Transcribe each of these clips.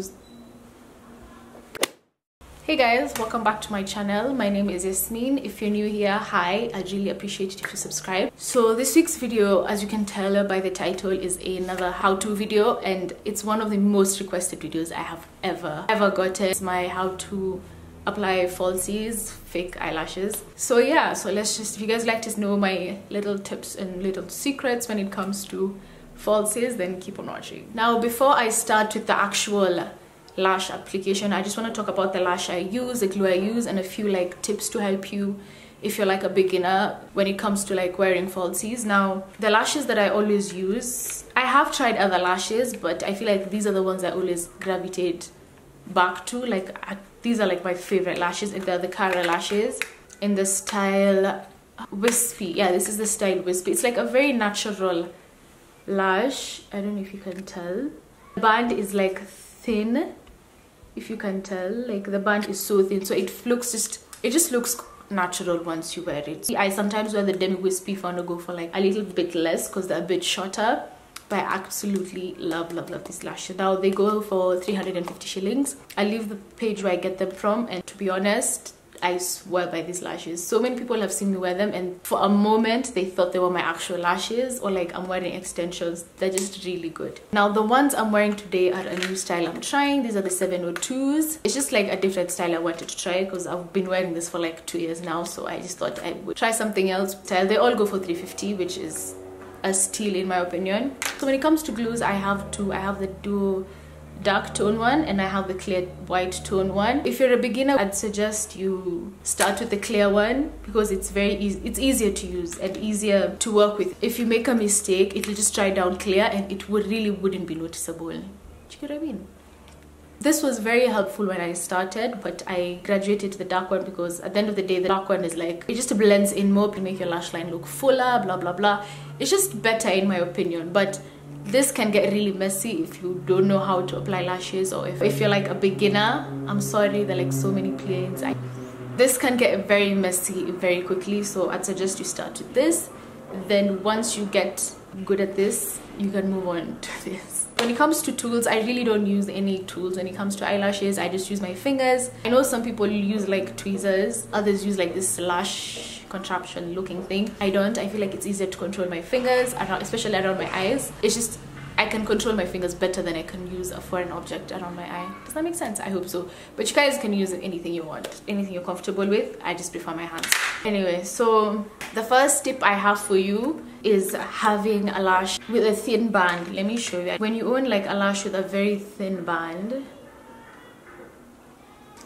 close. Hey guys, welcome back to my channel. My name is Yasmin. If you're new here, hi. I'd really appreciate it if you subscribe. So this week's video, as you can tell by the title, is another how-to video, and it's one of the most requested videos I have ever gotten. It's my how to apply falsies, fake eyelashes. So yeah, so let's just, if you guys like to know my little tips and little secrets when it comes to falsies, then keep on watching. Now, before I start with the actual lash application, I just want to talk about the lash I use, the glue I use, and a few like tips to help you if you're like a beginner when it comes to like wearing falsies. Now, the lashes that I always use, I have tried other lashes, but I feel like these are the ones I always gravitate back to. Like these are like my favorite lashes, and they're the Cara lashes in the style Wispy. Yeah, this is the style Wispy. It's like a very natural lash. I don't know if you can tell. The band is like thin, if you can tell. Like the band is so thin, so it just looks natural once you wear it. I sometimes wear the demi wispy if I want to go for like a little bit less because they're a bit shorter, but I absolutely love these lashes. Now they go for 350 shillings. I leave the page where I get them from, and to be honest, I swear by these lashes. So many people have seen me wear them, and for a moment they thought they were my actual lashes, or like I'm wearing extensions. They're just really good. Now the ones I'm wearing today are a new style I'm trying. These are the 702s. It's just like a different style I wanted to try because I've been wearing this for like 2 years now, so I just thought I would try something else. They all go for 350, which is a steal in my opinion. So when it comes to glues, I have two. I have the duo dark tone one, and I have the clear white tone one. If you're a beginner, I'd suggest you start with the clear one because it's very easy. It's easier to use and easier to work with. If you make a mistake, it'll just dry down clear, and it really wouldn't be noticeable. Do you get what I mean? This was very helpful when I started, but I graduated to the dark one because at the end of the day, the dark one is like, it just blends in more to make your lash line look fuller, blah blah blah. It's just better in my opinion, but this can get really messy if you don't know how to apply lashes, or if you're like a beginner. I'm sorry, there are like so many planes. This can get very messy very quickly, so I'd suggest you start with this. Then once you get good at this, you can move on to this. When it comes to tools, I really don't use any tools when it comes to eyelashes. I just use my fingers. I know some people use like tweezers, others use like this lash contraption looking thing. I don't. I feel like it's easier to control my fingers, especially around my eyes. It's just I can control my fingers better than I can use a foreign object around my eye. Does that make sense? I hope so. But you guys can use anything you want, anything you're comfortable with. I just prefer my hands. Anyway, so the first tip I have for you is having a lash with a thin band. Let me show you. When you own like a lash with a very thin band,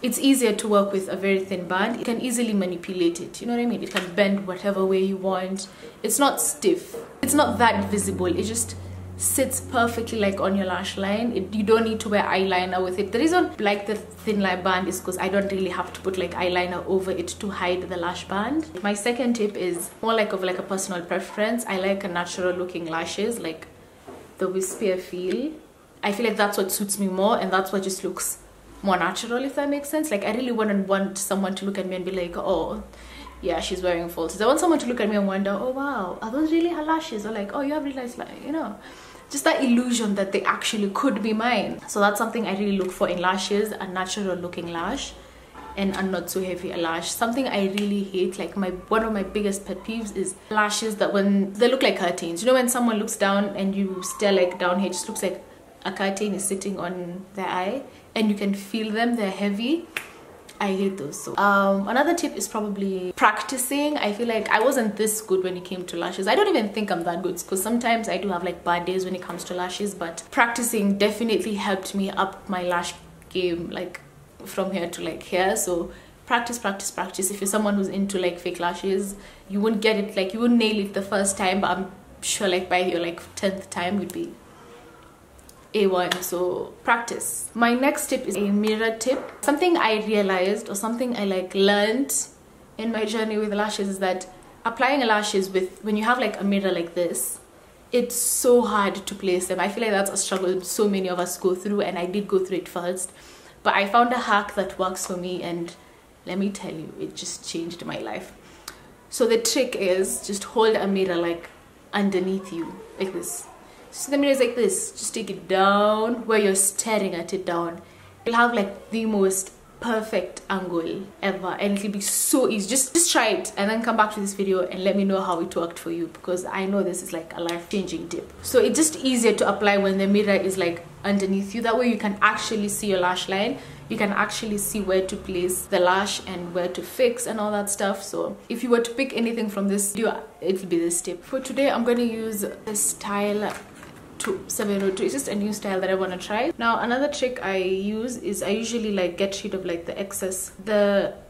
it's easier to work with a very thin band. You can easily manipulate it, you know what I mean? It can bend whatever way you want. It's not stiff. It's not that visible. It just sits perfectly like on your lash line. You don't need to wear eyeliner with it. The reason I like the thin line band is because I don't really have to put like eyeliner over it to hide the lash band. My second tip is more like of like a personal preference. I like a natural looking lashes, like the wispier feel. I feel like that's what suits me more, and that's what just looks more natural, if that makes sense. Like I really wouldn't want someone to look at me and be like, oh yeah, she's wearing falsies. I want someone to look at me and wonder, oh wow, are those really her lashes? Or like, oh, you have really nice, you know, just that illusion that they actually could be mine. So that's something I really look for in lashes: a natural looking lash and a not so heavy a lash. Something I really hate, like one of my biggest pet peeves, is lashes that when they look like curtains. You know, when someone looks down and you stare like down here, it just looks like a curtain is sitting on their eye and you can feel them, they're heavy. I hate those. So another tip is probably practicing. I feel like I wasn't this good when it came to lashes. I don't even think I'm that good because sometimes I do have like bad days when it comes to lashes, but practicing definitely helped me up my lash game, like from here to like here. So practice. If you're someone who's into like fake lashes, you won't get it, like you won't nail it the first time, but I'm sure like by your like 10th time would be A1. So practice. My next tip is a mirror tip. Something I realized, or something I like learned in my journey with lashes, is that applying lashes with, when you have like a mirror like this, it's so hard to place them. I feel like that's a struggle so many of us go through, and I did go through it first, but I found a hack that works for me, and let me tell you, it just changed my life. So the trick is just hold a mirror like underneath you like this. So the mirror is like this. Just take it down where you're staring at it down. You'll have like the most perfect angle ever, and it'll be so easy. Just try it and then come back to this video and let me know how it worked for you, because I know this is like a life-changing tip. So it's just easier to apply when the mirror is like underneath you. That way you can actually see your lash line. You can actually see where to place the lash and where to fix and all that stuff. So if you were to pick anything from this video, it'll be this tip. For today, I'm going to use this style 702. It's just a new style that I want to try. Now another trick I use is I usually like get rid of like the excess,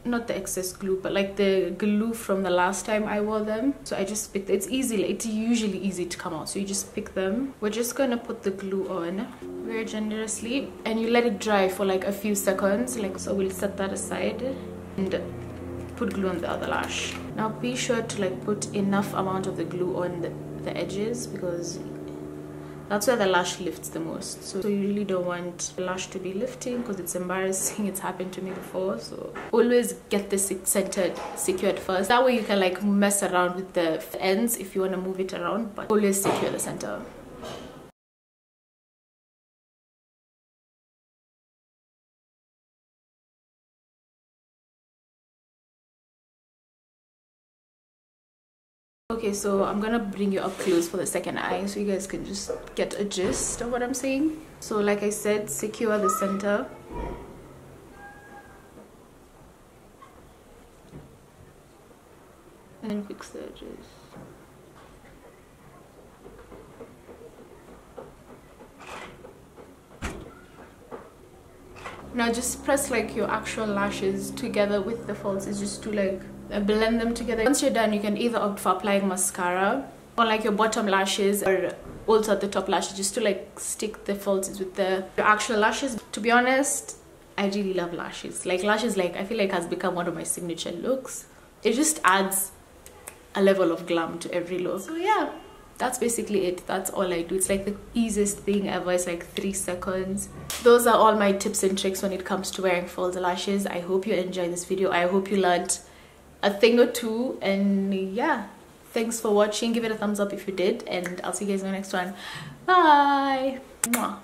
not the excess glue, but like the glue from the last time I wore them. So I just pick, it's usually easy to come out, so you just pick them. We're just gonna put the glue on very generously and you let it dry for like a few seconds, like so. We'll set that aside and put glue on the other lash. Now be sure to like put enough amount of the glue on the edges, because that's where the lash lifts the most. So you really don't want the lash to be lifting, because it's embarrassing. It's happened to me before. So always get this centered, secured first. That way you can like mess around with the ends if you want to move it around, but always secure the center. Okay, so I'm gonna bring you up close for the second eye so you guys can just get a gist of what I'm saying. So like I said, secure the center. And then fix the edges. Now just press like your actual lashes together with the falsies, just to like blend them together. Once you're done, you can either opt for applying mascara on like your bottom lashes, or also at the top lashes, just to like stick the falsies with your actual lashes. To be honest, I really love lashes. Like lashes, like I feel like has become one of my signature looks. It just adds a level of glam to every look. So yeah, that's basically it. That's all I do. It's like the easiest thing ever. It's like 3 seconds. Those are all my tips and tricks when it comes to wearing false lashes. I hope you enjoyed this video. I hope you learned a thing or two, and yeah, thanks for watching. Give it a thumbs up if you did, and I'll see you guys in the next one. Bye. Mwah.